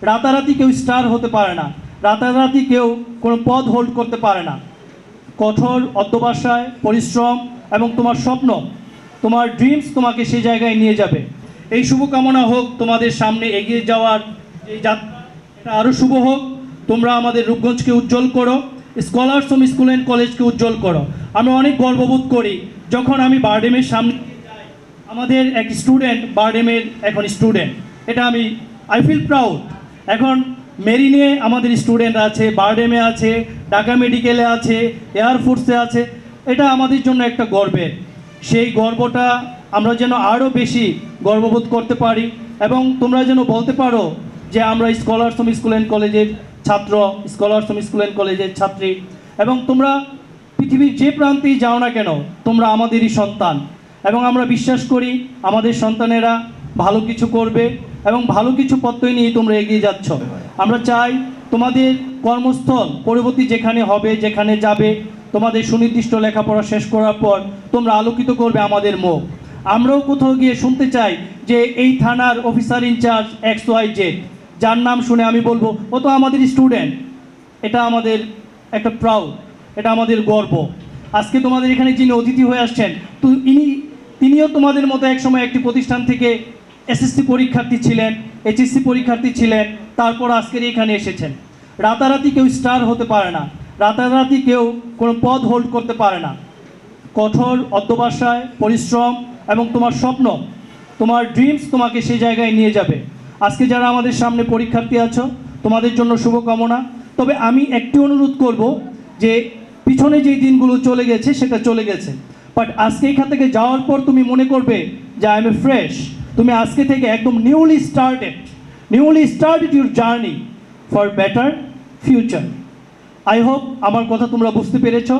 রাতারাতি কেউ স্টার হতে পারে না, রাতারাতি কেউ কোনো পদ হোল্ড করতে পারে না। কঠোর অধ্যবসায়, পরিশ্রম এবং তোমার স্বপ্ন, তোমার ড্রিমস তোমাকে সেই জায়গায় নিয়ে যাবে। এই শুভকামনা হোক তোমাদের সামনে এগিয়ে যাওয়ার এই যাত্রা, এটা আরও শুভ হোক। তোমরা আমাদের রূপগঞ্জকে উজ্জ্বল করো, স্কলার্স হোম স্কুল অ্যান্ড কলেজকে উজ্জ্বল করো। আমি অনেক গর্ববোধ করি যখন আমি বারডেমের সামনে যাই, আমাদের এক স্টুডেন্ট বারডেমের এখন স্টুডেন্ট, এটা আই ফিল প্রাউড। এখন মেরিনে আমাদের স্টুডেন্ট আছে, বারডেমে আছে, ঢাকা মেডিকেলে আছে, এয়ারফোর্সে আছে। এটা আমাদের জন্য একটা গর্বের। সেই গর্বটা আমরা যেন আরও বেশি গর্ববোধ করতে পারি এবং তোমরা যেন বলতে পারো যে আমরা স্কলার্স হোম স্কুল অ্যান্ড কলেজের ছাত্র, স্কলার্স হোম স্কুল অ্যান্ড কলেজের ছাত্রী। এবং তোমরা পৃথিবীর যে প্রান্তেই যাও না কেন, তোমরা আমাদেরই সন্তান এবং আমরা বিশ্বাস করি আমাদের সন্তানেরা ভালো কিছু করবে এবং ভালো কিছু প্রত্যয় নিয়ে তোমরা এগিয়ে যাচ্ছ। আমরা চাই তোমাদের কর্মস্থল পরবর্তী যেখানে হবে, যেখানে যাবে, তোমাদের সুনির্দিষ্ট লেখাপড়া শেষ করার পর তোমরা আলোকিত করবে আমাদের মুখ। আমরাও কোথাও গিয়ে শুনতে চাই যে এই থানার অফিসার ইনচার্জ XYZ, যার নাম শুনে আমি বলবো ও তো আমাদের স্টুডেন্ট। এটা আমাদের একটা প্রাউড, এটা আমাদের গর্ব। আজকে তোমাদের এখানে যিনি অতিথি হয়ে আসছেন, তো তিনিও তোমাদের মতো একসময় একটি প্রতিষ্ঠান থেকে SSC পরীক্ষার্থী ছিলেন, HSC পরীক্ষার্থী ছিলেন, তারপর আজকের এখানে এসেছেন। রাতারাতি কেউ স্টার হতে পারে না, রাতারাতি কেউ কোনো পদ হোল্ড করতে পারে না। কঠোর অধ্যবসায়, পরিশ্রম এবং তোমার স্বপ্ন, তোমার ড্রিমস তোমাকে সেই জায়গায় নিয়ে যাবে। আজকে যারা আমাদের সামনে পরীক্ষার্থী আছো, তোমাদের জন্য শুভকামনা। তবে আমি একটি অনুরোধ করব যে পিছনে যেই দিনগুলো চলে গেছে সেটা চলে গেছে, বাট আজকে এখান থেকে যাওয়ার পর তুমি মনে করবে যে আই এম এ ফ্রেশ। তুমি আজকে থেকে একদম newly started your journey for better future. I hope আমার কথা তোমরা বুঝতে পেরেছো।